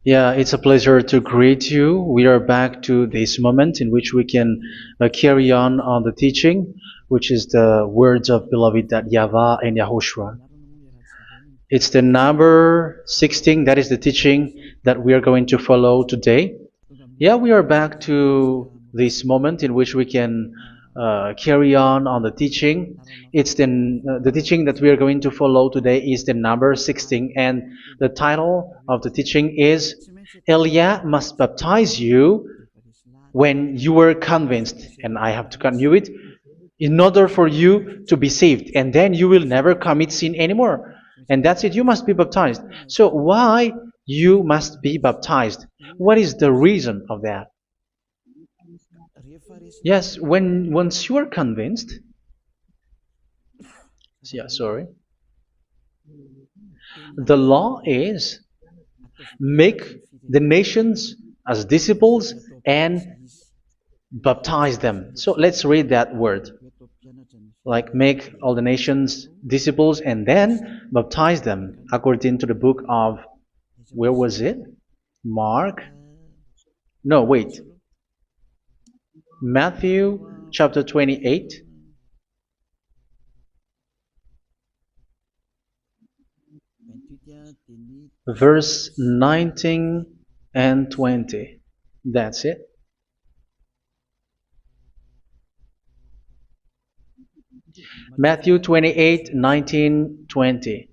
Yeah, it's a pleasure to greet you. We are back to this moment in which we can carry on the teaching, which is the words of beloved that YAHVAH and YAHOSHUA. It's the number 16, that is the teaching that we are going to follow today. Yeah, we are back to this moment in which we can carry on the teaching. It's the teaching that we are going to follow today is the number 16, and the title of the teaching is Elia must baptize you when you were convinced, and I have to continue it, in order for you to be saved, and then you will never commit sin anymore. And that's it, you must be baptized. So why you must be baptized? What is the reason of that? Yes, when once you are convinced, yeah, sorry, the law is make the nations as disciples and baptize them. So let's read that word. Like make all the nations disciples and then baptize them according to the book of, where was it? Mark? No, wait. Matthew chapter 28. Verse 19 and 20. That's it. Matthew 28, 19, 20.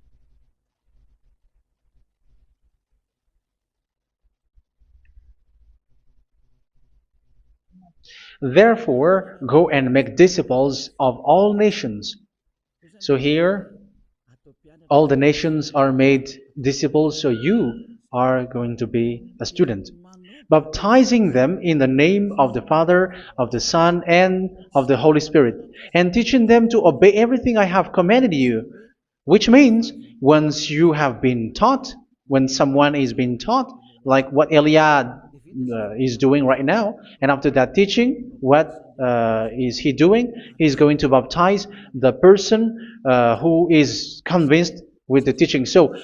Therefore, go and make disciples of all nations. So here, all the nations are made disciples, so you are going to be a student. Baptizing them in the name of the Father, of the Son, and of the Holy Spirit, and teaching them to obey everything I have commanded you. Which means, once you have been taught, when someone is being taught, like what Elia is doing right now, and after that teaching, what is he doing? He's going to baptize the person who is convinced with the teaching. So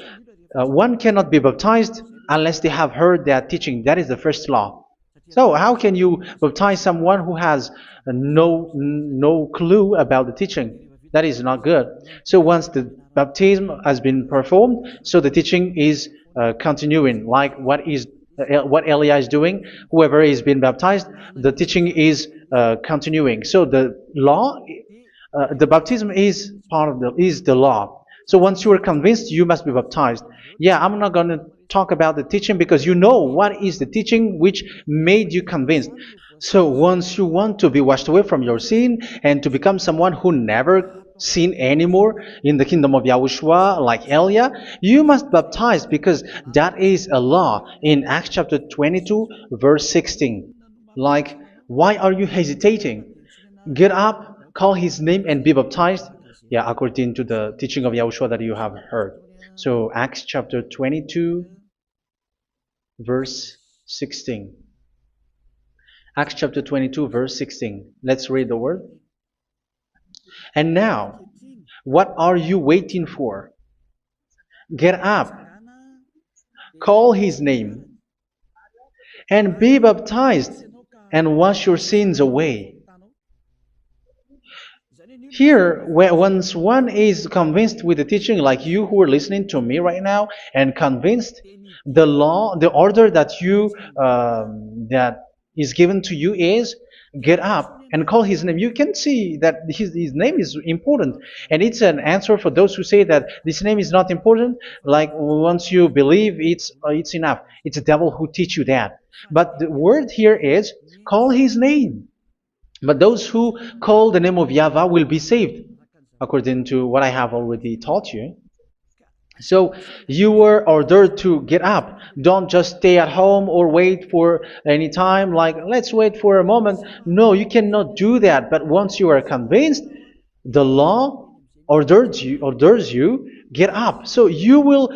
one cannot be baptized unless they have heard that teaching. That is the first law. So how can you baptize someone who has no clue about the teaching? That is not good. So once the baptism has been performed, so the teaching is continuing. Like what Elia is doing, whoever is being baptized, the teaching is continuing. So the law, the baptism is part of the law. So once you are convinced, you must be baptized. Yeah, I'm not going to talk about the teaching because you know what is the teaching which made you convinced. So once you want to be washed away from your sin and to become someone who never sin anymore in the kingdom of YAHOSHUA, like Elia, you must baptize because that is a law in Acts chapter 22, verse 16. Like, why are you hesitating? Get up, call his name, and be baptized. Yeah, according to the teaching of YAHOSHUA that you have heard. So Acts chapter 22, verse 16. Acts chapter 22, verse 16. Let's read the word. And now, what are you waiting for? Get up, call his name, and be baptized, and wash your sins away. Here, once one is convinced with the teaching, like you who are listening to me right now, and convinced, the law, the order that that is given to you is get up and call his name. You can see that his name is important, and it's an answer for those who say that this name is not important. Like once you believe, it's enough. It's the devil who teach you that. But the word here is call his name. But those who call the name of YAHVAH will be saved, according to what I have already taught you. So you were ordered to get up. Don't just stay at home or wait for any time, like let's wait for a moment. No, you cannot do that. But once you are convinced, the law orders you get up. So you will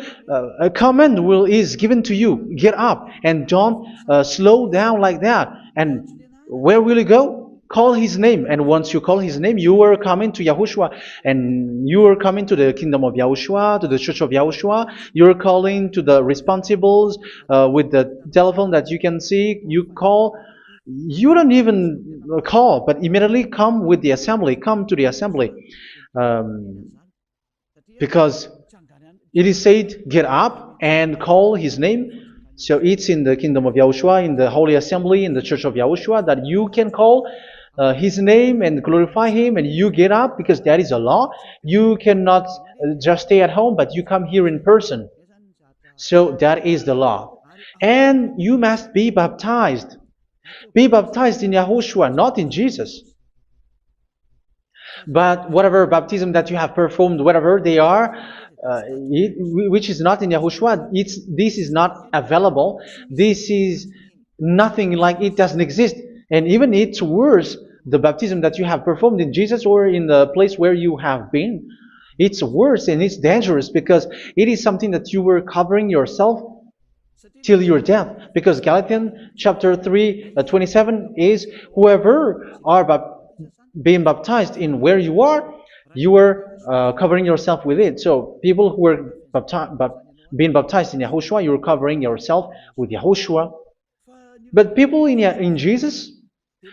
a command is given to you, get up, and don't slow down like that. And where will you go? call His name. And once you call His name, you are coming to Yahushua. And you are coming to the kingdom of Yahushua, to the church of Yahushua. You're calling to the responsibles with the telephone that you can see. You call. You don't even call, but immediately come with the assembly. Come to the assembly. Um, because it is said, get up and call His name. So it's in the kingdom of Yahushua, in the holy assembly, in the church of Yahushua, that you can call His name and glorify Him, and you get up, because that is a law. You cannot just stay at home, but you come here in person. So that is the law. And you must be baptized. Be baptized in Yahushua, not in Jesus. But whatever baptism that you have performed, whatever they are, which is not in Yahushua, this is not available. This is nothing, like it doesn't exist. And even it's worse, the baptism that you have performed in Jesus or in the place where you have been. It's worse and it's dangerous, because it is something that you were covering yourself till your death. Because Galatians chapter 3, 27 is, whoever are being baptized in where you are covering yourself with it. So people who were being baptized in Yahushua, you're covering yourself with Yahushua. But people in Jesus,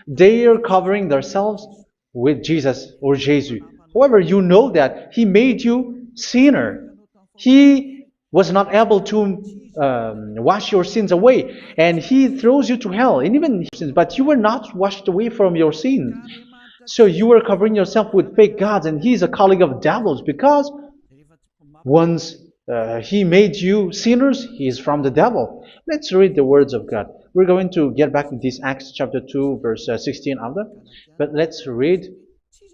they are covering themselves with Jesus or Jesus. However, you know that He made you sinner. He was not able to wash your sins away, and He throws you to hell. And even sins, but you were not washed away from your sins. So you were covering yourself with fake gods, and He's a colleague of devils, because once He made you sinners, He is from the devil. Let's read the words of God. We're going to get back to this Acts chapter 2, verse 16 after. But let's read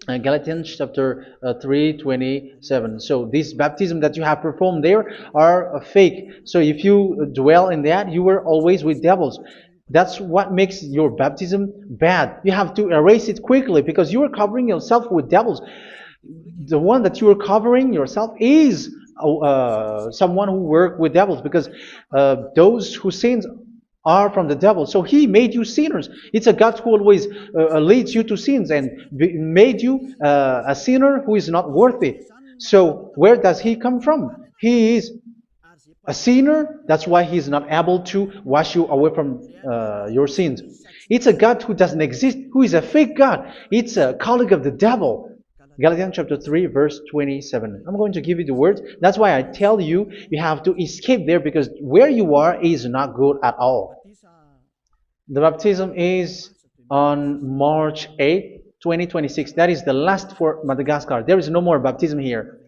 Galatians chapter 3, 27. So this baptism that you have performed there are fake. So if you dwell in that, you were always with devils. That's what makes your baptism bad. You have to erase it quickly, because you are covering yourself with devils. The one that you are covering yourself is someone who works with devils, because those who sin are from the devil. So He made you sinners. It's a God who always leads you to sins, and made you a sinner who is not worthy. So where does He come from? He is a sinner. That's why He's not able to wash you away from your sins. It's a God who doesn't exist, who is a fake God. It's a colleague of the devil. Galatians chapter 3, verse 27. I'm going to give you the words. That's why I tell you, you have to escape there, because where you are is not good at all. The baptism is on March 8, 2026. That is the last for Madagascar. There is no more baptism here.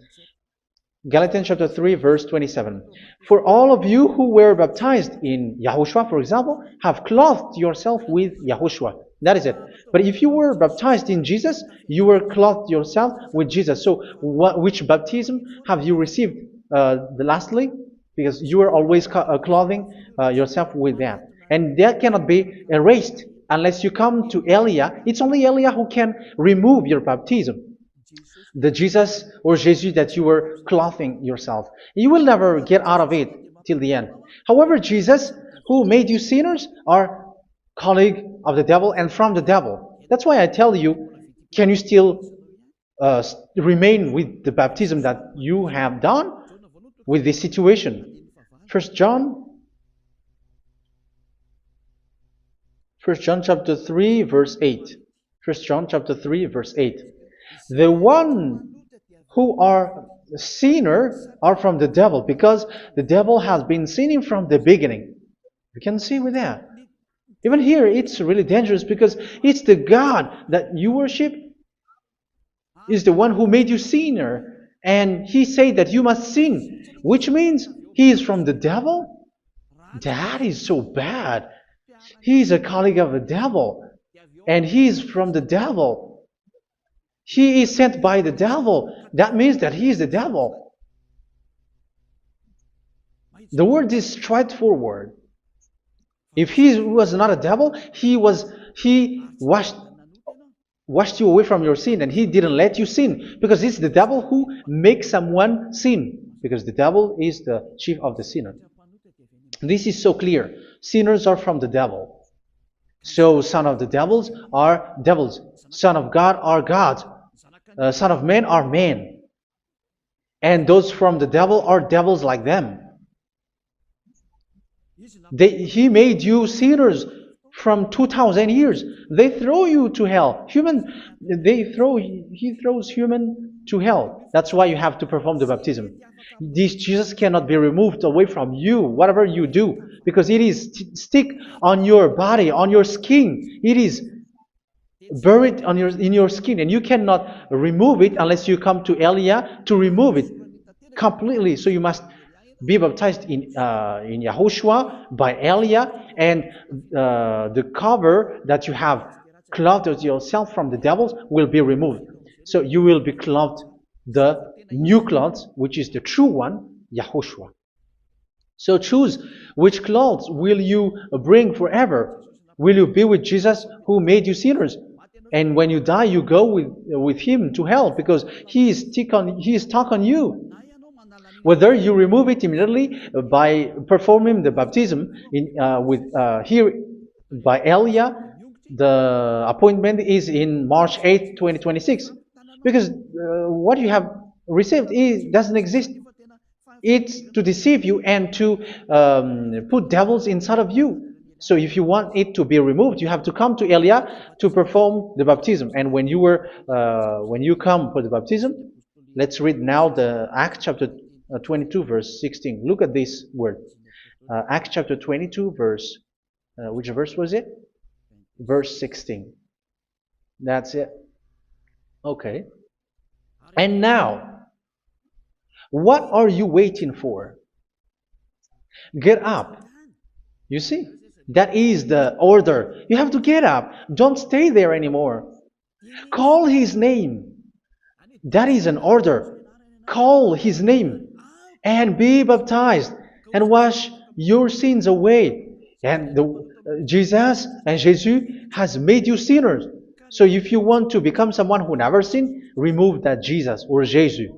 Galatians chapter 3, verse 27. For all of you who were baptized in Yahushua, for example, have clothed yourself with Yahushua. That is it. But if you were baptized in Jesus, you were clothed yourself with Jesus. So which baptism have you received lastly? Because you are always clothing yourself with that. And that cannot be erased unless you come to Elia. It's only Elia who can remove your baptism. The Jesus or Jesus that you were clothing yourself. You will never get out of it till the end. However, Jesus, who made you sinners, are colleague of the devil and from the devil. That's why I tell you, can you still remain with the baptism that you have done with this situation? First John chapter 3, verse 8. First John chapter 3, verse 8. The one who are sinner are from the devil, because the devil has been sinning from the beginning. You can see with that. Even here, it's really dangerous, because it's the God that you worship is the one who made you sinner, and He said that you must sin, which means He is from the devil. That is so bad. He is a colleague of the devil, and He is from the devil. He is sent by the devil. That means that He is the devil. The word is straightforward. If He was not a devil, He washed you away from your sin, and He didn't let you sin, because it's the devil who makes someone sin, because the devil is the chief of the sinner. This is so clear. Sinners are from the devil. So son of the devils are devils. Son of God are gods. Son of men are men. And those from the devil are devils like them. He made you sinners from 2,000 years. They throw you to hell. He throws human to hell. That's why you have to perform the baptism. This Jesus cannot be removed away from you, whatever you do, because it is stick on your body, on your skin. It is buried in your skin, and you cannot remove it unless you come to Elia to remove it completely. So you must be baptized in Yahushua by Elia, and the cover that you have clothed yourself from the devils will be removed. So you will be clothed the new clothes, which is the true one, Yahushua. So choose which clothes will you bring forever. Will you be with Jesus who made you sinners? And when you die, you go with him to hell because he is stuck on you. Whether you remove it immediately by performing the baptism here by Elia, the appointment is in March 8, 2026. Because what you have received doesn't exist. It's to deceive you and to put devils inside of you. So if you want it to be removed, you have to come to Elia to perform the baptism. And when you come for the baptism, let's read now the Acts chapter 22 verse 16. Look at this word. Acts chapter 22 verse, which verse was it? Verse 16. That's it. Okay. And now, what are you waiting for? Get up. You see, that is the order. You have to get up. Don't stay there anymore. Call his name. That is an order. Call his name and be baptized and wash your sins away. And Jesus has made you sinners. So if you want to become someone who never sinned, remove that Jesus or Jesus.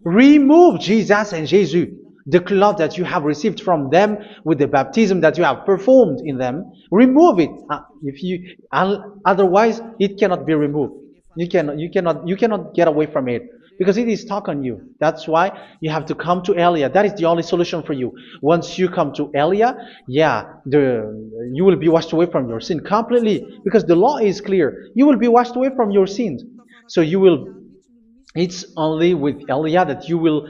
Remove Jesus and Jesus, the cloth that you have received from them with the baptism that you have performed in them. Remove it. Otherwise, it cannot be removed. You cannot get away from it because it is stuck on you. That's why you have to come to Elia. That is the only solution for you. Once you come to Elia, you will be washed away from your sin completely because the law is clear. You will be washed away from your sins. So it's only with Elia that you will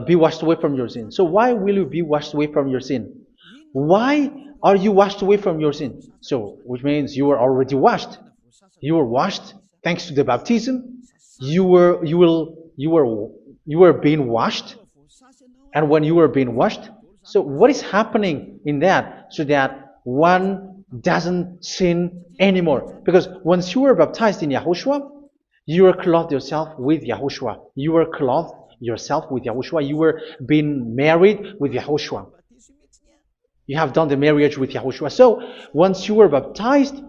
be washed away from your sin. So why will you be washed away from your sin? Why are you washed away from your sin? So, which means you are already washed. You were washed thanks to the baptism. You were being washed, and when you were being washed, so what is happening in that? So that one doesn't sin anymore. Because once you were baptized in Yahushua, you were clothed yourself with Yahushua. You were clothed yourself with Yahushua. You were being married with Yahushua. You have done the marriage with Yahushua. So once you were baptized,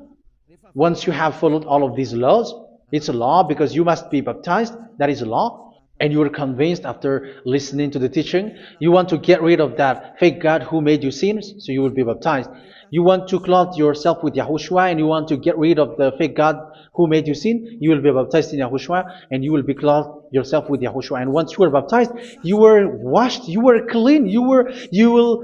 once you have followed all of these laws, it's a law because you must be baptized. That is a law. And you are convinced after listening to the teaching, you want to get rid of that fake God who made you sinners, so you will be baptized. You want to clothe yourself with Yahushua and you want to get rid of the fake God who made you sin, you will be baptized in Yahushua and you will be clothed yourself with Yahushua. And once you are baptized, you were washed, you were clean, you will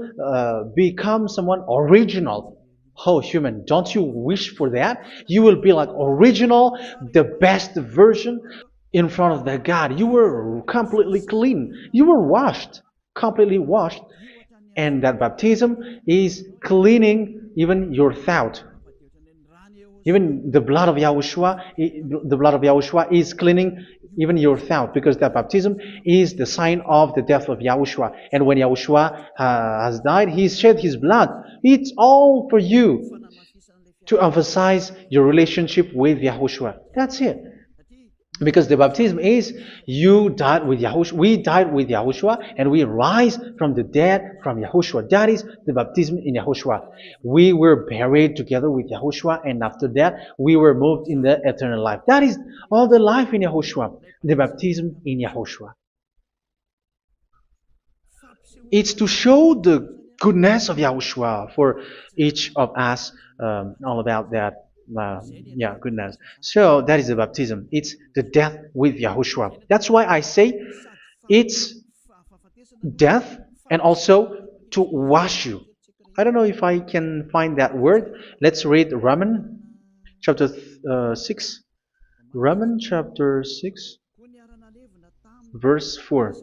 become someone original. Oh, human, don't you wish for that? You will be like original, the best version in front of that God. You were completely clean. You were washed, completely washed. And that baptism is cleaning even your thought. Even the blood of Yahushua is cleaning even your thought, because that baptism is the sign of the death of Yahushua. And when Yahushua has died, he shed his blood. It's all for you to emphasize your relationship with Yahushua. That's it. Because the baptism is you died with Yahushua, we died with Yahushua, and we rise from the dead from Yahushua. That is the baptism in Yahushua. We were buried together with Yahushua, and after that we were moved in the eternal life. That is all the life in Yahushua, the baptism in Yahushua. It's to show the goodness of Yahushua for each of us, all about that. yeah, goodness. So that is the baptism. It's the death with Yahushua. That's why I say it's death and also to wash you. I don't know if I can find that word. Let's read Romans chapter 6. Romans chapter 6, verse 4.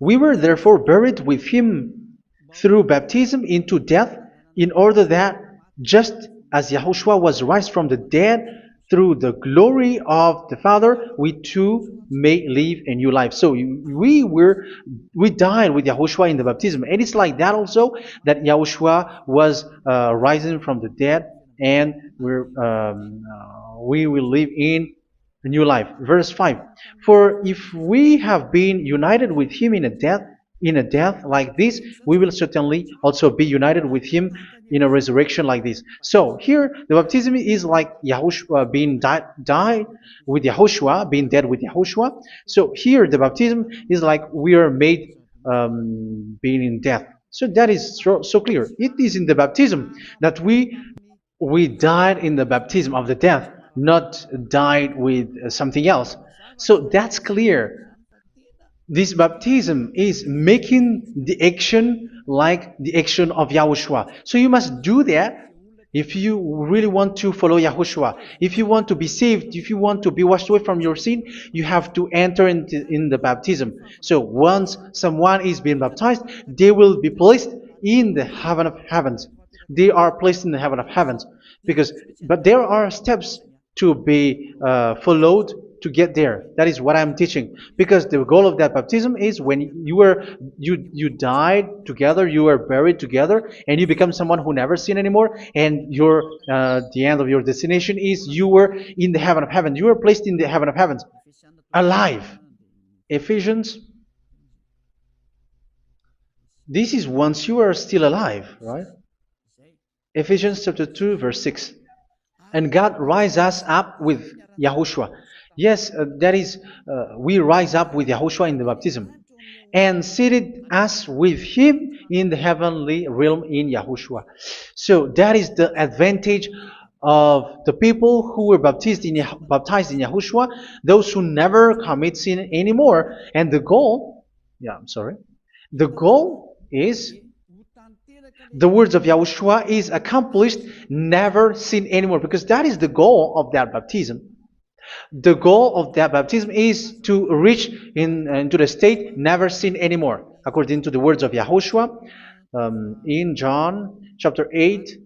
We were therefore buried with him through baptism into death, in order that, just as Yahushua was raised from the dead through the glory of the Father, we too may live a new life. So we died with Yahushua in the baptism, and it's like that also that Yahushua was rising from the dead, and we will live in a new life. Verse 5. For if we have been united with him in a death like this, we will certainly also be united with him in a resurrection like this. So here the baptism is like Yahushua being died with Yahushua, being dead with Yahushua. So here the baptism is like we are made being in death. So that is so clear. It is in the baptism that we died in the baptism of the death, not died with something else. So that's clear. This baptism is making the action like the action of Yahushua. So you must do that if you really want to follow Yahushua. If you want to be saved, if you want to be washed away from your sin, you have to enter in the baptism. So once someone is being baptized, they will be placed in the heaven of heavens. They are placed in the heaven of heavens but there are steps to be followed to get there. That is what I'm teaching. Because the goal of that baptism is when you died together, you were buried together, and you become someone who never sin anymore. And the end of your destination is you were in the heaven of heaven. You were placed in the heaven of heavens, alive. Ephesians. This is once you are still alive, right? Ephesians chapter 2, verse 6. And God rise us up with Yahushua. Yes, that is, we rise up with Yahushua in the baptism. And seated us with him in the heavenly realm in Yahushua. So that is the advantage of the people who were baptized in Yahushua, those who never commit sin anymore. And the goal, the goal is the words of Yahushua is accomplished, never sin anymore, because that is the goal of that baptism. The goal of that baptism is to reach into the state never sin anymore, according to the words of Yahushua in John chapter 8,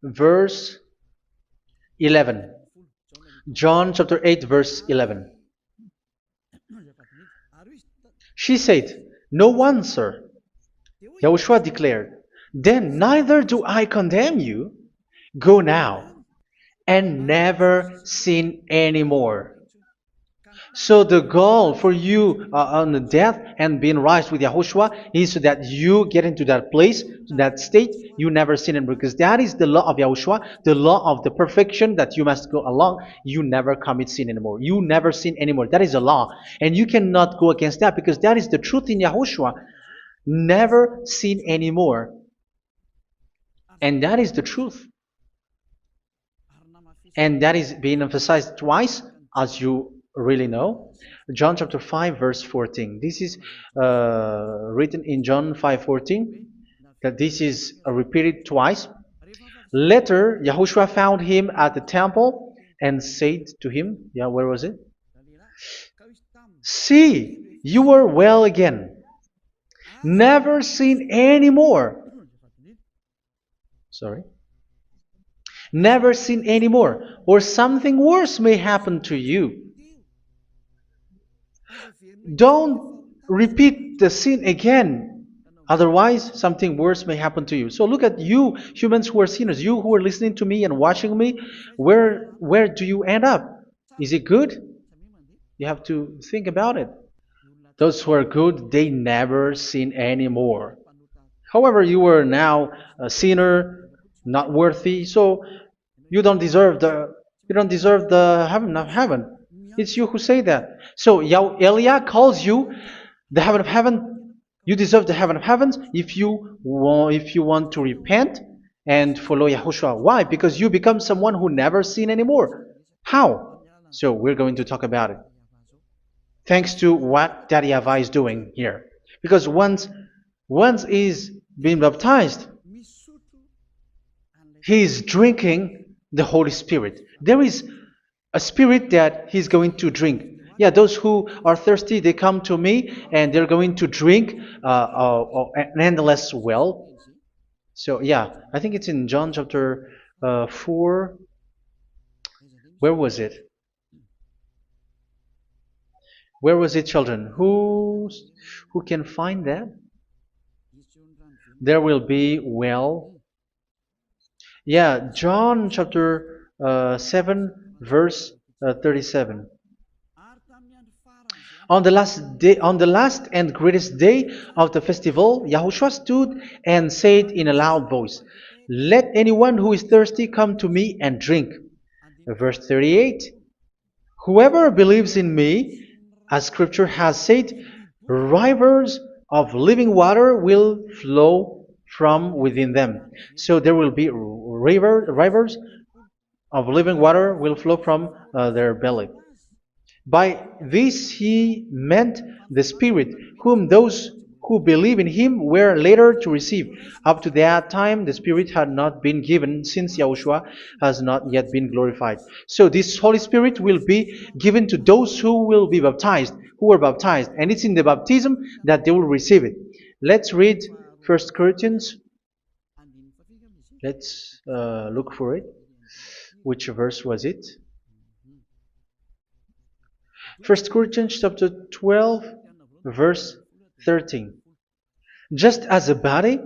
verse 11. John chapter 8, verse 11. She said, "No one, sir." Yahushua declared, "Then neither do I condemn you. Go now and never sin anymore." So the goal for you on the death and being raised with Yahushua is so that you get into that place, that state, you never sin anymore. Because that is the law of Yahushua, the law of the perfection that you must go along. You never commit sin anymore. You never sin anymore. That is a law. And you cannot go against that because that is the truth in Yahushua. Never sin anymore. And that is the truth. And that is being emphasized twice, as you really know. John chapter 5, verse 14. This is written in John 5:14. That this is repeated twice. Later, Yahushua found him at the temple and said to him, where was it? "See, you are well again. Never sin anymore." Sorry. Never sin anymore, or something worse may happen to you. Don't repeat the sin again. Otherwise, something worse may happen to you. So look at you, humans who are sinners, you who are listening to me and watching me. Where do you end up? Is it good? You have to think about it. Those who are good, they never sin anymore. However, you are now a sinner, not worthy, so you don't deserve the heaven of heaven. It's you who say that. So Elia calls you the heaven of heaven. You deserve the heaven of heavens if you want to repent and follow Yahushua. Why? Because you become someone who never sin anymore. How? So we're going to talk about it. Thanks to what Daddy YAHVAH is doing here. Because once he's been baptized, he is drinking the Holy Spirit. There is a spirit that he's going to drink. Yeah, those who are thirsty, they come to me and they're going to drink an endless well. So yeah, I think it's in John chapter 4. Where was it? Where was it, children? Who can find that? There will be well. Yeah, John chapter 7, verse 37. On the last and greatest day of the festival, Yahushua stood and said in a loud voice, "Let anyone who is thirsty come to me and drink." Verse 38, "Whoever believes in me, as Scripture has said, rivers of living water will flow from within them." So there will be rivers of living water will flow from their belly. By this he meant the Spirit, whom those who believe in him were later to receive. Up to that time, the Spirit had not been given, since Yahushua has not yet been glorified. So this Holy Spirit will be given to those who will be baptized, who were baptized, and it's in the baptism that they will receive it. Let's read 1 Corinthians. Let's look for it. Which verse was it? 1 Corinthians chapter 12, verse 13. Just as a body,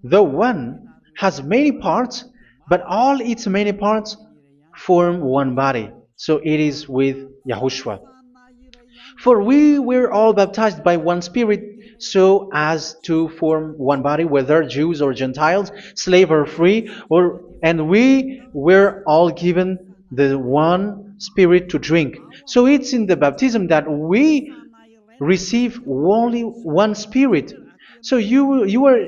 though one, has many parts, but all its many parts form one body. So it is with Yahushua. For we were all baptized by one Spirit, so as to form one body, whether Jews or Gentiles, slave or free, and we were all given the one Spirit to drink. So it's in the baptism that we receive only one Spirit. So you were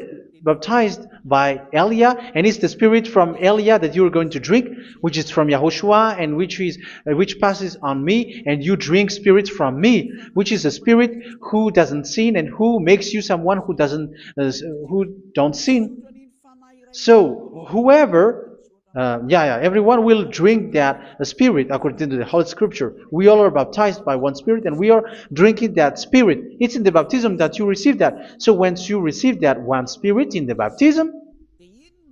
baptized by Elia, and it's the Spirit from Elia that you are going to drink, which is from Yahushua, and which passes on me, and you drink Spirit from me, which is a Spirit who doesn't sin and who makes you someone who don't sin. So whoever everyone will drink that Spirit according to the Holy Scripture. We all are baptized by one Spirit, and we are drinking that Spirit. It's in the baptism that you receive that. So once you receive that one Spirit in the baptism,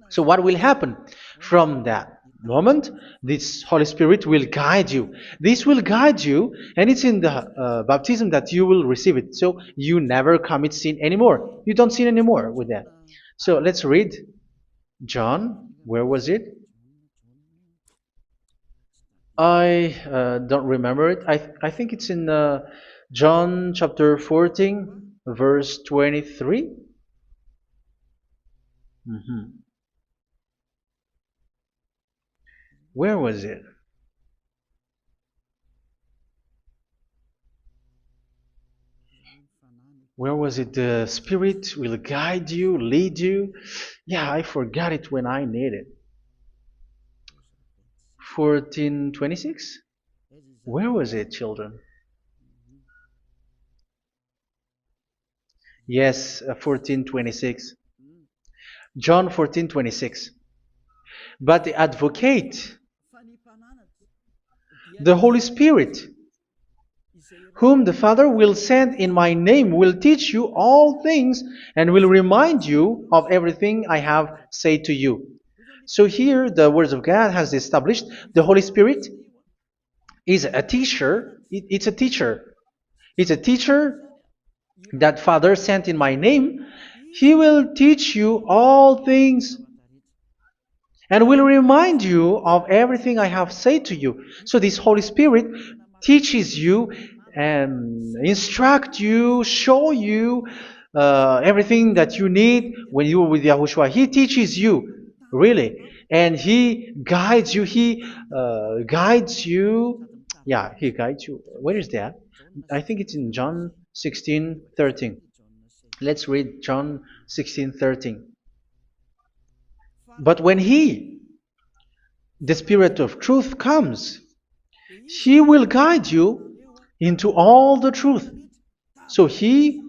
so what will happen? From that moment, this Holy Spirit will guide you. This will guide you, and it's in the baptism that you will receive it. So you never commit sin anymore. You don't sin anymore with that. So let's read John. Where was it? I don't remember it. I think it's in John chapter 14, verse 23. Mhm. Where was it? Where was it? The Spirit will guide you, lead you. Yeah, I forgot it when I need it. 14:26? Where was it, children? Yes, 14:26. John 14:26. But the advocate, the Holy Spirit, whom the Father will send in my name, will teach you all things and will remind you of everything I have said to you. So here the words of God has established the Holy Spirit is a teacher. It's a teacher. It's a teacher that Father sent in my name. He will teach you all things and will remind you of everything I have said to you. So this Holy Spirit teaches you and instruct you, show you everything that you need when you are with Yahushua. He teaches you, really, and He guides you. He guides you. Yeah, He guides you. Where is that? I think it's in John 16:13. Let's read John 16:13. But when the Spirit of truth comes, He will guide you into all the truth. So He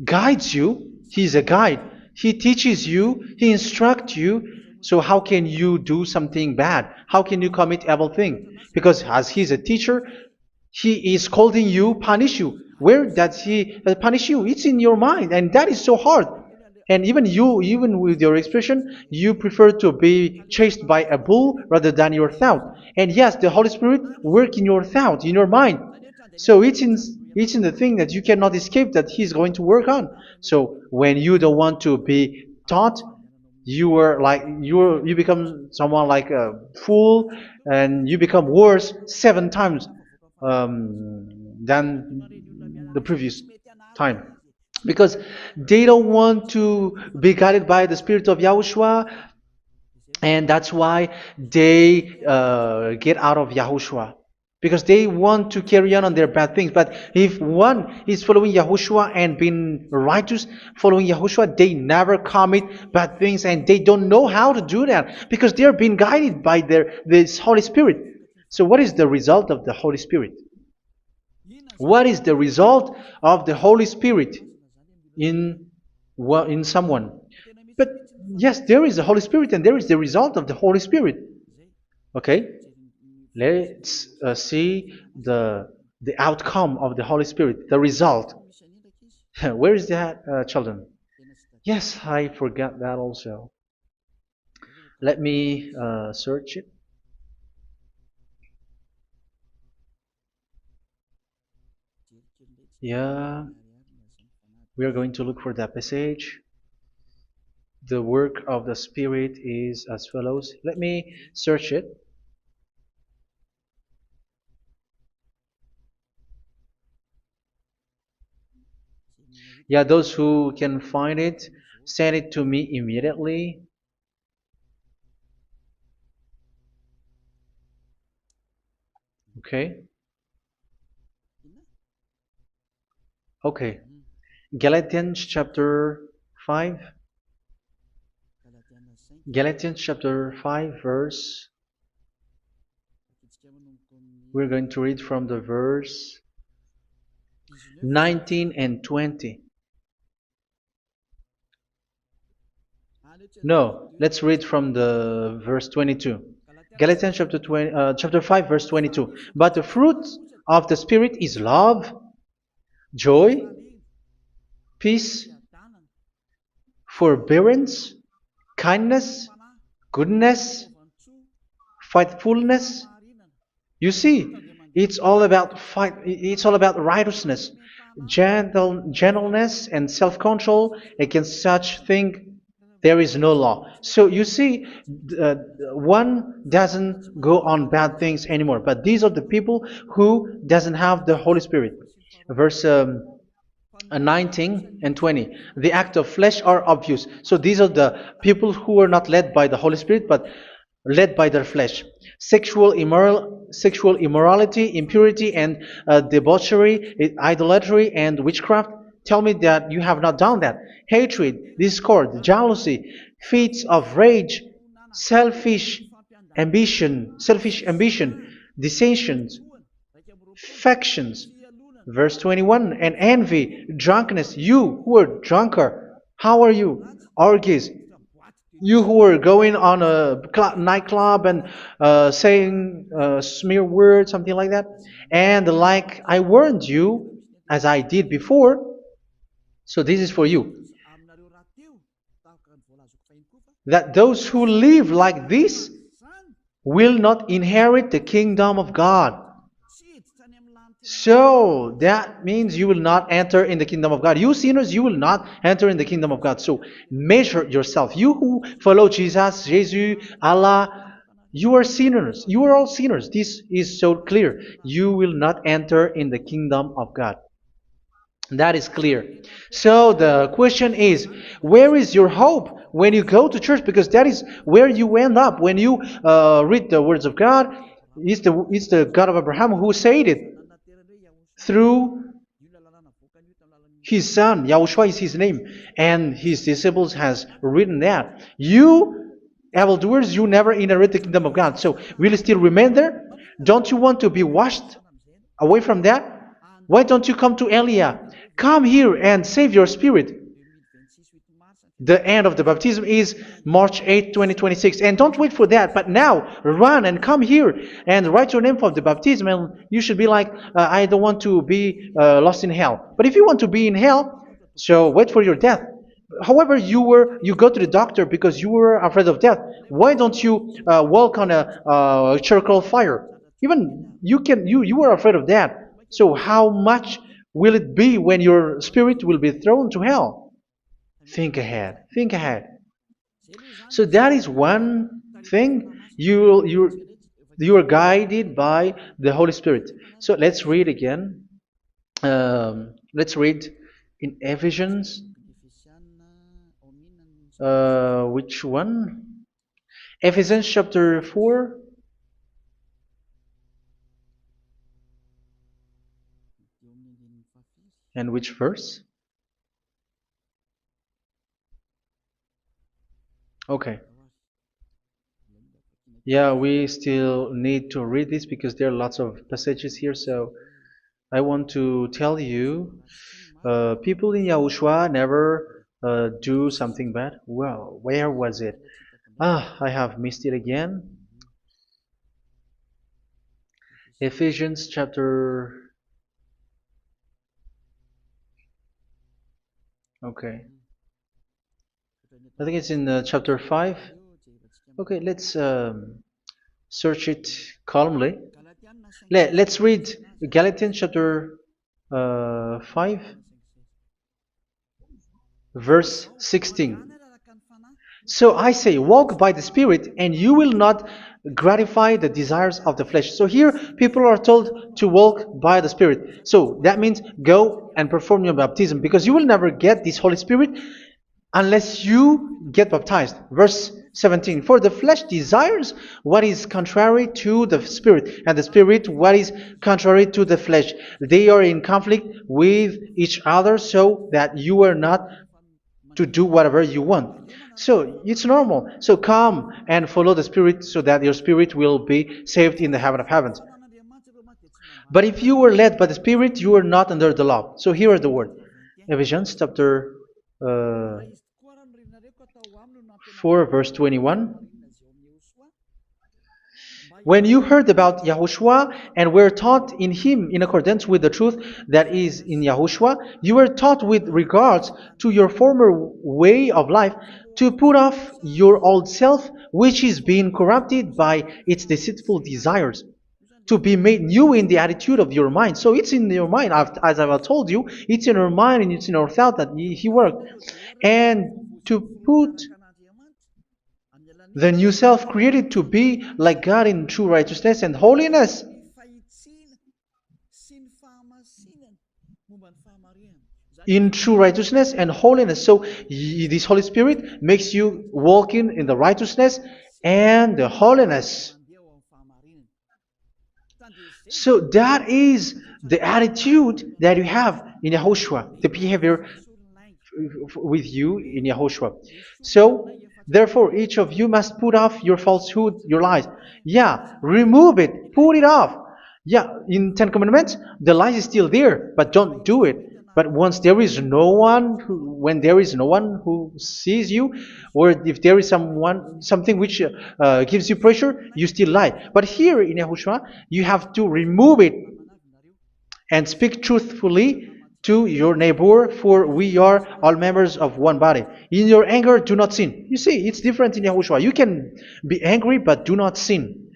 guides you. He's a guide. He teaches you. He instructs you. So how can you do something bad? How can you commit evil thing? Because as He's a teacher, He is scolding you, punish you. Where does He punish you? It's in your mind, and that is so hard. And even you, even with your expression, you prefer to be chased by a bull rather than your thought. And yes, the Holy Spirit work in your thought, in your mind. So it's in the thing that you cannot escape that He's going to work on. So when you don't want to be taught, you become someone like a fool, and you become worse 7 times than the previous time, because they don't want to be guided by the Spirit of Yahushua, and that's why they get out of Yahushua, because they want to carry on their bad things. But if one is following Yahushua and being righteous, following Yahushua, they never commit bad things, and they don't know how to do that because they are being guided by this Holy Spirit. So what is the result of the Holy Spirit? What is the result of the Holy Spirit in someone? But yes, there is the Holy Spirit, and there is the result of the Holy Spirit. Okay, let's see the outcome of the Holy Spirit, the result. Where is that, children? Yes, I forgot that also. Let me search it. Yeah, we are going to look for that passage. The work of the Spirit is as follows. Let me search it. Yeah, those who can find it, send it to me immediately. Okay. Okay. Galatians chapter 5. Galatians chapter 5 verse. We're going to read from the verse 19 and 20. No, let's read from the verse 22. Galatians chapter 5 verse 22. But the fruit of the Spirit is love, joy, peace, forbearance, kindness, goodness, faithfulness. You see, it's all about it's all about righteousness, gentleness, and self-control. Against such thing, there is no law. So you see, uh, one doesn't go on bad things anymore. But these are the people who doesn't have the Holy Spirit. Verse 19 and 20. The act of flesh are obvious. So these are the people who are not led by the Holy Spirit, but led by their flesh. Sexual immorality, impurity, and debauchery, idolatry, and witchcraft. Tell me that you have not done that. Hatred, discord, jealousy, fits of rage, selfish ambition, dissensions, factions. Verse 21, and envy, drunkenness. You who are drunker, how are you? Orgies. You who are going on a nightclub and saying smear words, something like that. And like I warned you, as I did before, so this is for you, that those who live like this will not inherit the kingdom of God. So that means you will not enter in the kingdom of God. You sinners, you will not enter in the kingdom of God. So measure yourself. You who follow Jesus, Allah, you are sinners. You are all sinners. This is so clear. You will not enter in the kingdom of God. That is clear. So the question is, where is your hope when you go to church? Because that is where you end up when you read the words of God. It's the God of Abraham who said it through His Son. Yahushua is His name, and His disciples has written that. You evildoers, you never inherit the kingdom of God. So will you still remain there? Don't you want to be washed away from that? Why don't you come to Elia? Come here and save your spirit. The end of the baptism is March 8th, 2026. And don't wait for that, but now run and come here and write your name for the baptism. And you should be like, I don't want to be lost in hell. But if you want to be in hell, so wait for your death. However, you go to the doctor because you were afraid of death. Why don't you walk on a charcoal fire? Even you were afraid of that. So how much will it be when your spirit will be thrown to hell? Think ahead. Think ahead. So that is one thing. You are guided by the Holy Spirit. So let's read again. Let's read in Ephesians. Which one? Ephesians chapter 4. And which verse? Okay. Yeah, we still need to read this because there are lots of passages here. So I want to tell you, people in Yahushua never do something bad. Well, where was it? I have missed it again. Ephesians chapter. Okay. I think it's in chapter 5. Okay, let's search it calmly. Let's read Galatians chapter 5, verse 16. So I say, walk by the Spirit, and you will not gratify the desires of the flesh. So here, people are told to walk by the Spirit. So that means go and perform your baptism, because you will never get this Holy Spirit unless you get baptized. Verse 17. For the flesh desires what is contrary to the Spirit, and the Spirit what is contrary to the flesh. They are in conflict with each other, so that you are not to do whatever you want. So it's normal. So come and follow the Spirit so that your spirit will be saved in the heaven of heavens. But if you were led by the Spirit, you are not under the law. So here are the word. Ephesians chapter 4 verse 21. When you heard about Yahushua and were taught in him in accordance with the truth that is in Yahushua, you were taught with regards to your former way of life to put off your old self, which is being corrupted by its deceitful desires, to be made new in the attitude of your mind. So it's in your mind, as I've told you, it's in your mind and it's in your thought that he worked. And to put the new self created to be like God in true righteousness and holiness. In true righteousness and holiness. So this Holy Spirit makes you walking in the righteousness and the holiness. So that is the attitude that you have in Yahushua, the behavior with you in Yahushua. So therefore, each of you must put off your falsehood, your lies. Yeah, remove it, put it off. Yeah, in Ten Commandments, the lies is still there, but don't do it. But once there is no one, when there is no one who sees you, or if there is something which gives you pressure, you still lie. But here in Yahushua, you have to remove it and speak truthfully to your neighbor, for we are all members of one body. In your anger, do not sin. You see, it's different in Yahushua. You can be angry, but do not sin.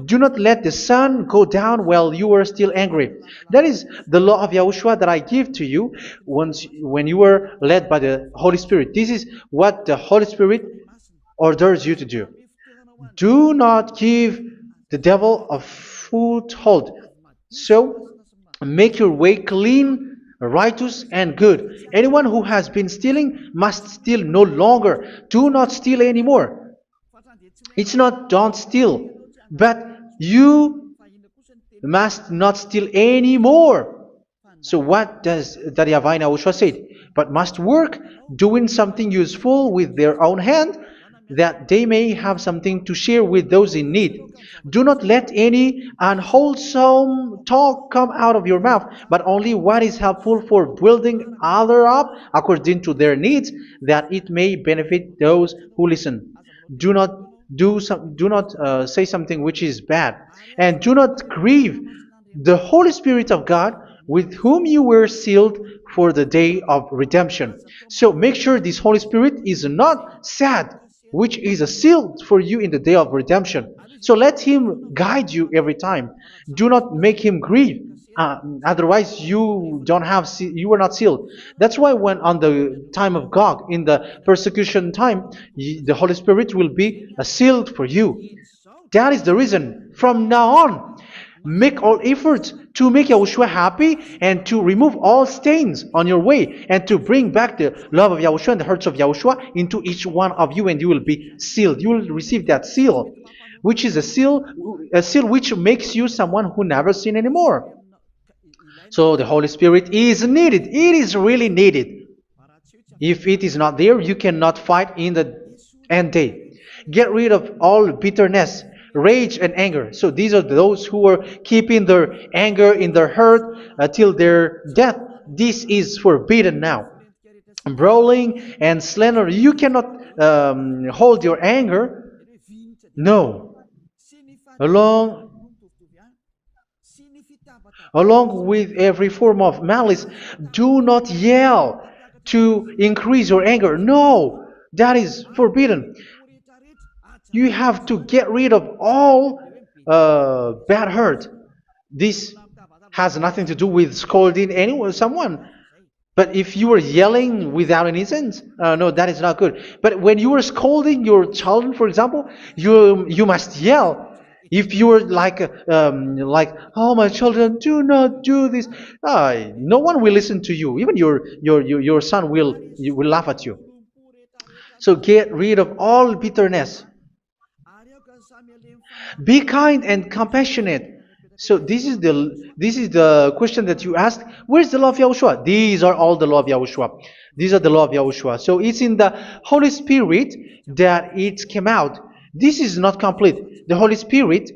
Do not let the sun go down while you are still angry. That is the law of Yahushua that I give to you when you were led by the Holy Spirit. This is what the Holy Spirit orders you to do. Do not give the devil a foothold. So, make your way clean, righteous and good. Anyone who has been stealing must steal no longer. Do not steal anymore. It's not don't steal, but you must not steal anymore. So what does the YAHVAH Yahushua said? But must work, doing something useful with their own hand, that they may have something to share with those in need. Do not let any unwholesome talk come out of your mouth, but only what is helpful for building others up according to their needs, that it may benefit those who listen. Do not do not say something which is bad, and do not grieve the Holy Spirit of God, with whom you were sealed for the day of redemption. So make sure this Holy Spirit is not sad, which is a seal for you in the day of redemption. So let Him guide you every time. Do not make Him grieve. Otherwise, you don't have you were not sealed. That's why when on the time of God, in the persecution time, the Holy Spirit will be sealed for you. That is the reason. From now on, make all efforts to make Yahushua happy and to remove all stains on your way and to bring back the love of Yahushua and the hearts of Yahushua into each one of you, and you will be sealed. You will receive that seal, which is a seal which makes you someone who never sin anymore. So the Holy Spirit is needed. It is really needed. If it is not there, you cannot fight in the end day. Get rid of all bitterness, rage, and anger. So these are those who are keeping their anger in their heart till their death. This is forbidden now. Brawling and slander. You cannot hold your anger. No. Along with every form of malice, do not yell to increase your anger. No, that is forbidden. You have to get rid of all bad hurt. This has nothing to do with scolding anyone, someone. But if you are yelling without any sense, no, that is not good. But when you are scolding your child, for example, you must yell. If you are like, oh, my children, do not do this, no one will listen to you. Even your son will laugh at you. So get rid of all bitterness. Be kind and compassionate. So this is the question that you asked. Where's the law of Yahushua? These are all the law of Yahushua. These are the law of Yahushua. So it's in the Holy Spirit that it came out. This is not complete. The Holy Spirit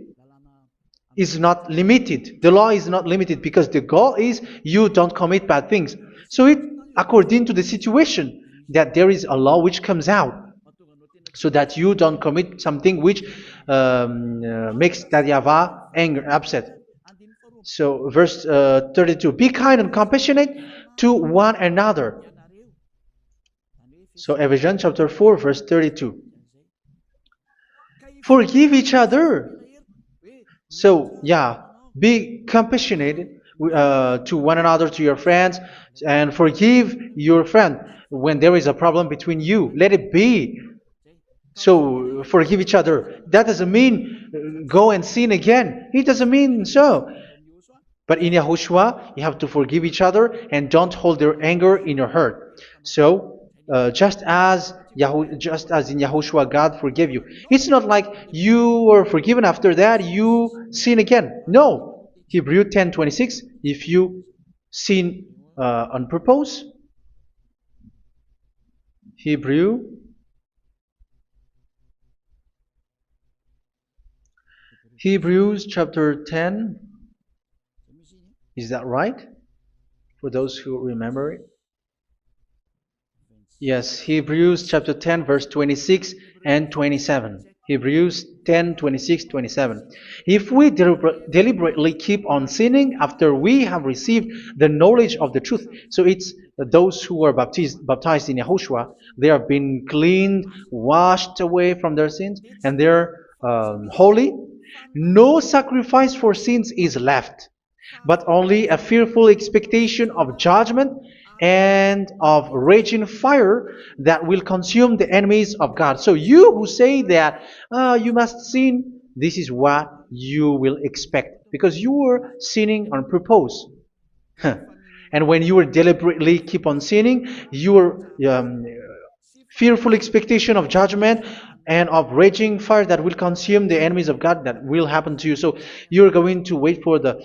is not limited. The law is not limited because the goal is you don't commit bad things. So it according to the situation that there is a law which comes out, so that you don't commit something which makes that YAHVAH angry, upset. So verse 32, be kind and compassionate to one another. So Ephesians chapter 4 verse 32. Forgive each other. So yeah, be compassionate to one another, to your friends, and forgive your friend when there is a problem between you. Let it be. So forgive each other. That doesn't mean go and sin again. It doesn't mean so. But in Yahushua, you have to forgive each other and don't hold your anger in your heart. So just as in Yahushua, God forgave you. It's not like you were forgiven after that you sin again. No. Hebrew 10:26. If you sin on purpose, Hebrews chapter 10. Is that right? For those who remember it? Yes, Hebrews chapter 10 verse 26 and 27. Hebrews 10, 26, 27. If we deliberately keep on sinning after we have received the knowledge of the truth, so it's those who are baptized in Yahushua, they have been cleaned, washed away from their sins, and they're holy. No sacrifice for sins is left, but only a fearful expectation of judgment and of raging fire that will consume the enemies of God. So you who say that you must sin, this is what you will expect, because you were sinning on purpose. And when you will deliberately keep on sinning, your fearful expectation of judgment and of raging fire that will consume the enemies of God, that will happen to you. So you're going to wait for the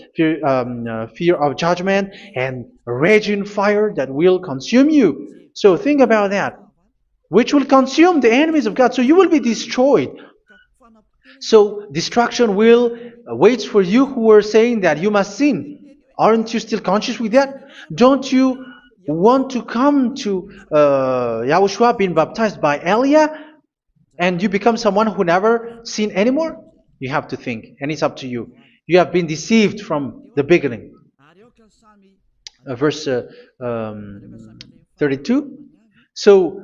fear of judgment and raging fire that will consume you. So think about that. which will consume the enemies of God. So you will be destroyed. So destruction will wait for you who are saying that you must sin. Aren't you still conscious with that? Don't you want to come to Yahushua being baptized by Elia and you become someone who never sinned anymore? You have to think, and it's up to you. You have been deceived from the beginning. Verse 32. So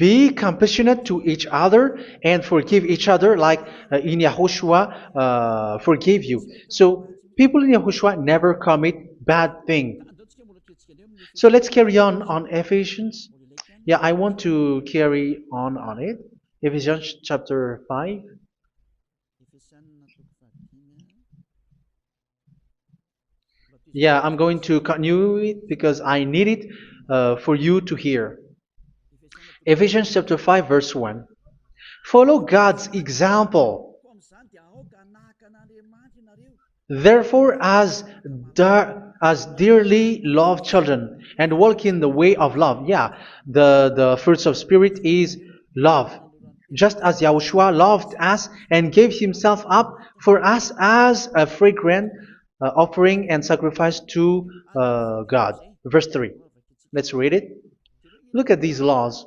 be compassionate to each other and forgive each other like in Yahushua forgave you. So people in Yahushua never commit bad thing. So let's carry on Ephesians. Yeah, I want to carry on it. Ephesians chapter 5. Yeah, I'm going to continue it because I need it for you to hear. Ephesians chapter 5 verse 1. Follow God's example. Therefore, as dearly loved children, and walk in the way of love. Yeah, the fruits of spirit is love. Just as Yahushua loved us and gave himself up for us as a fragrant offering and sacrifice to God. Verse 3. Let's read it. Look at these laws.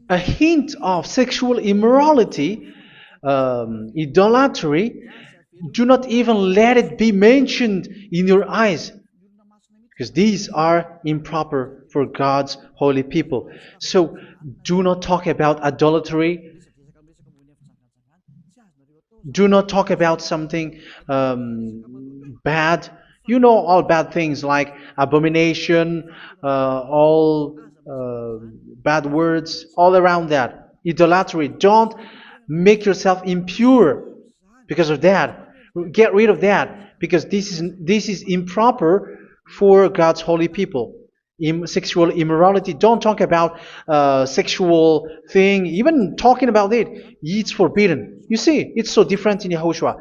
A hint of sexual immorality, idolatry, do not even let it be mentioned in your eyes, because these are improper for God's holy people. So do not talk about idolatry. Do not talk about something bad. You know all bad things like abomination, all bad words, all around that. Idolatry. Don't make yourself impure because of that. Get rid of that because this is improper for God's holy people. Sexual immorality. Don't talk about sexual thing. Even talking about it, it's forbidden. You see, it's so different in Yahushua.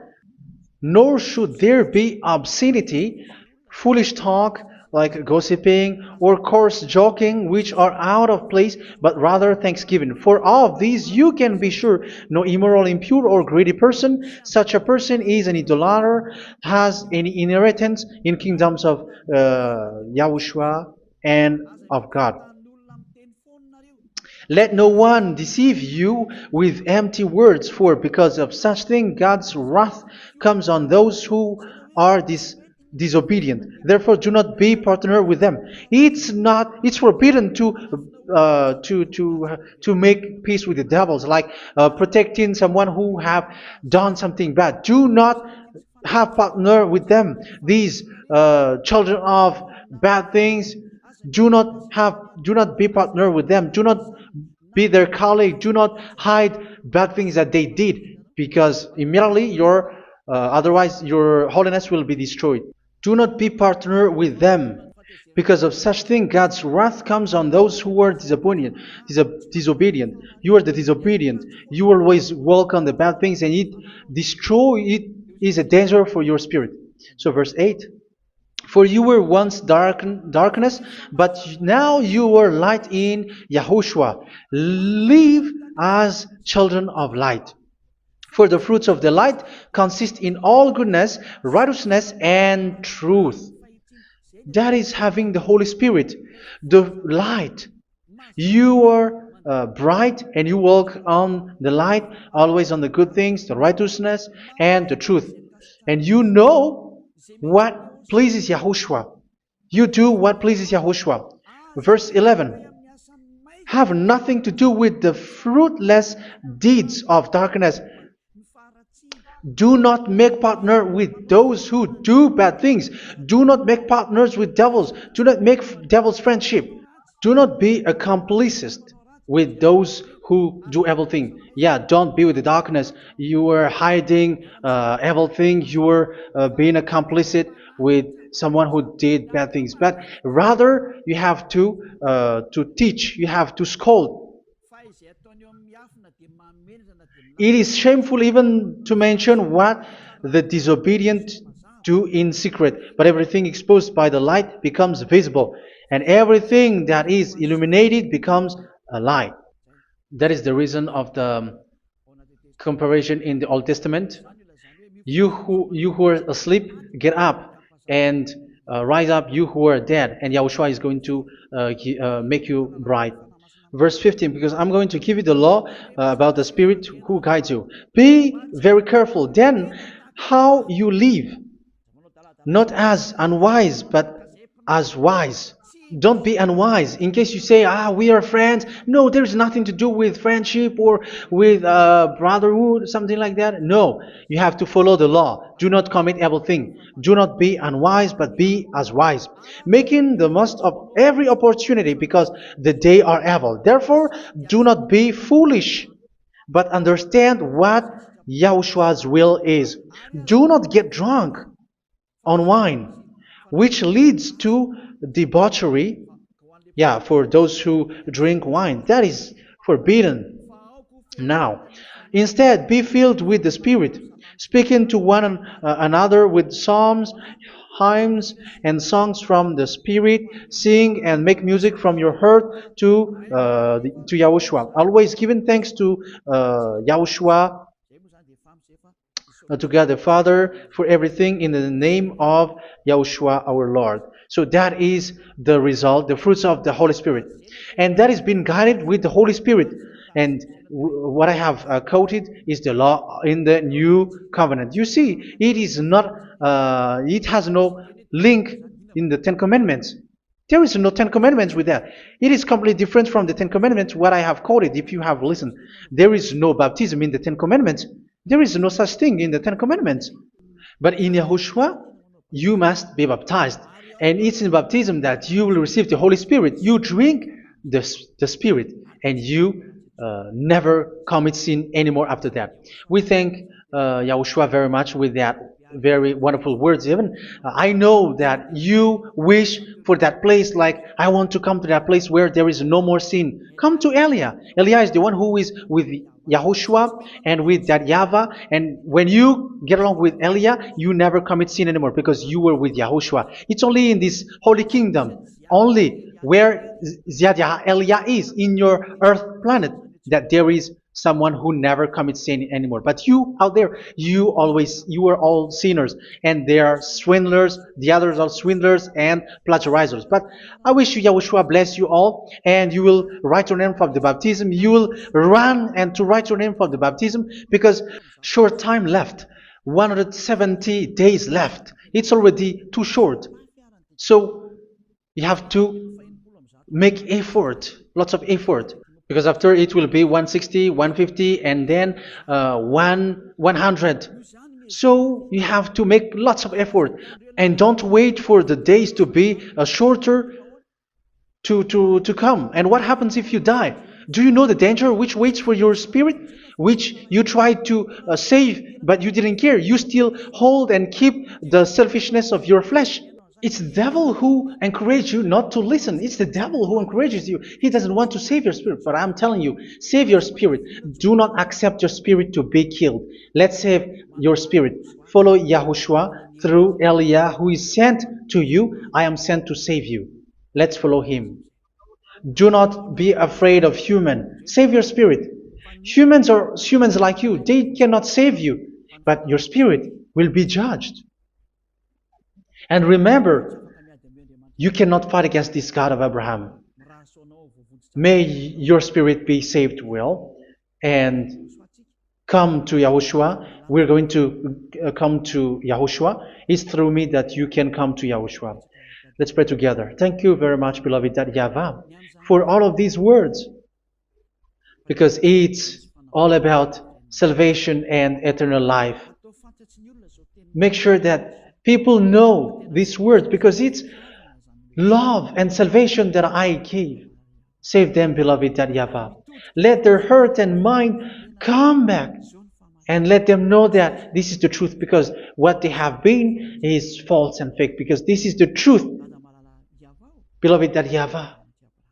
Nor should there be obscenity, foolish talk like gossiping or coarse joking, which are out of place, but rather thanksgiving. For of these you can be sure: no immoral, impure, or greedy person, such a person is an idolater, has any inheritance in kingdoms of Yahushua and of God. Let no one deceive you with empty words, for because of such thing God's wrath comes on those who are disobedient. Therefore, do not be partner with them. It's forbidden to make peace with the devils, like protecting someone who have done something bad. Do not have partner with them. These children of bad things. Do not be partner with them. Do not be their colleague. Do not hide bad things that they did, because immediately otherwise your holiness will be destroyed. Do not be partner with them. Because of such thing, God's wrath comes on those who are disobedient. You are the disobedient. You always walk on the bad things, and it is a danger for your spirit. So verse 8. For you were once darkness, but now you are light in Yahushua. Live as children of light. For the fruits of the light consist in all goodness, righteousness, and truth. That is having the Holy Spirit, the light. You are bright and you walk on the light, always on the good things, the righteousness, and the truth. And you know what pleases Yahushua. You do what pleases Yahushua. Verse 11. Have nothing to do with the fruitless deeds of darkness. Do not make partner with those who do bad things. Do not make partners with devils. Do not make devil's friendship. Do not be a complicit with those who do evil things. Yeah, don't be with the darkness. You are hiding evil things. You are being a complicit with someone who did bad things. But rather, you have to teach. You have to scold. It is shameful even to mention what the disobedient do in secret, but everything exposed by the light becomes visible, and everything that is illuminated becomes lie. That is the reason of the comparison in the Old Testament. You who are asleep, get up and rise up, you who are dead, and Yahushua is going to make you bright. Verse 15, because I'm going to give you the law about the Spirit who guides you. Be very careful then how you live, not as unwise, but as wise. Don't be unwise. In case you say, we are friends. No, there's nothing to do with friendship or with brotherhood, something like that. No, you have to follow the law. Do not commit evil thing. Do not be unwise, but be as wise, making the most of every opportunity, because the day are evil. Therefore, do not be foolish, but understand what Yahushua's will is. Do not get drunk on wine, which leads to debauchery. Yeah, for those who drink wine, that is forbidden now. Instead, be filled with the Spirit, speaking to one another with psalms, hymns, and songs from the Spirit. Sing and make music from your heart to Yahushua, always giving thanks to Yahushua, to God the Father, for everything in the name of Yahushua our Lord. So that is the result, the fruits of the Holy Spirit. And that is being guided with the Holy Spirit. And what I have quoted is the law in the new covenant. You see, it has no link in the Ten Commandments. There is no Ten Commandments with that. It is completely different from the Ten Commandments, what I have quoted, if you have listened. There is no baptism in the Ten Commandments. There is no such thing in the Ten Commandments. But in Yahushua, you must be baptized. And it's in baptism that you will receive the Holy Spirit. You drink the Spirit, and you never commit sin anymore after that. We thank Yahushua very much with that very wonderful words. Even I know that you wish for that place, like, I want to come to that place where there is no more sin. Come to Elia. Elia is the one who is with Yahushua and with that YAHVAH. And when you get along with Elia, you never commit sin anymore, because you were with Yahushua. It's only in this holy kingdom, only where Elia is, in your earth planet, that there is someone who never commits sin anymore. But you out there, you are all sinners, and they are swindlers. The others are swindlers and plagiarizers. But I wish you, Yahushua, bless you all, and you will write your name for the baptism. You will run and to write your name for the baptism, because short time left, 170 days left. It's already too short. So you have to make effort, lots of effort, because after it will be 160, 150, and then 100. So you have to make lots of effort, and don't wait for the days to be shorter to come. And what happens if you die? Do you know the danger which waits for your spirit, which you tried to save, but you didn't care? You still hold and keep the selfishness of your flesh. It's the devil who encourages you not to listen. It's the devil who encourages you. He doesn't want to save your spirit. But I'm telling you, save your spirit. Do not accept your spirit to be killed. Let's save your spirit. Follow Yahushua through Elia, who is sent to you. I am sent to save you. Let's follow him. Do not be afraid of human. Save your spirit. Humans are humans like you. They cannot save you. But your spirit will be judged. And remember, you cannot fight against this God of Abraham. May your spirit be saved well, and come to Yahushua. We're going to come to Yahushua. It's through me that you can come to Yahushua. Let's pray together. Thank you very much, beloved YAHVAH, for all of these words, because it's all about salvation and eternal life. Make sure that people know these words, because it's love and salvation that I gave. Save them, beloved YAHVAH. Let their heart and mind come back, and let them know that this is the truth, because what they have been is false and fake, because this is the truth. Beloved YAHVAH,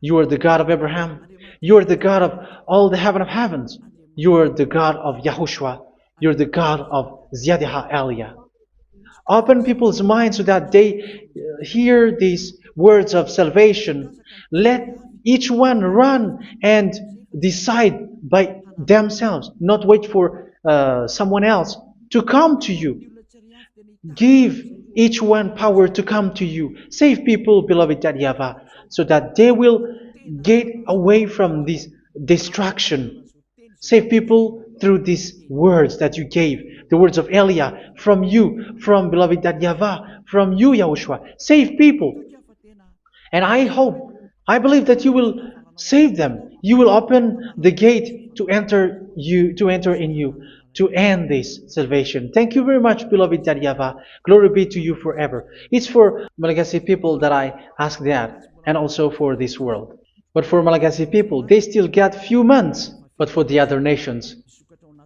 you are the God of Abraham. You are the God of all the heaven of heavens. You are the God of Yahushua. You are the God of Ziadiha Elia. Open people's minds so that they hear these words of salvation. Let Each one run and decide by themselves, not wait for someone else to come to you. Give each one power to come to you. Save people, beloved YAHVAH, so that they will get away from this distraction. Save people through these words that you gave, the words of Elia, from you, from beloved YAHVAH, from you, Yahushua. Save people. And I believe that you will save them. You will open the gate to enter in you, to end this salvation. Thank you very much, beloved YAHVAH. Glory be to you forever. It's for Malagasy people that I ask that, and also for this world. But for Malagasy people, they still get few months. But for the other nations,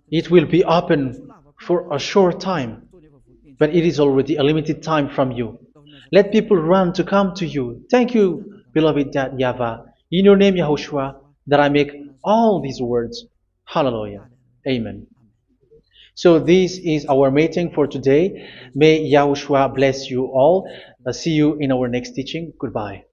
it will be open for a short time. But it is already a limited time from you. Let people run to come to you. Thank you, beloved YAHVAH. In your name, Yahushua, that I make all these words. Hallelujah. Amen. So this is our meeting for today. May Yahushua bless you all. See you in our next teaching. Goodbye.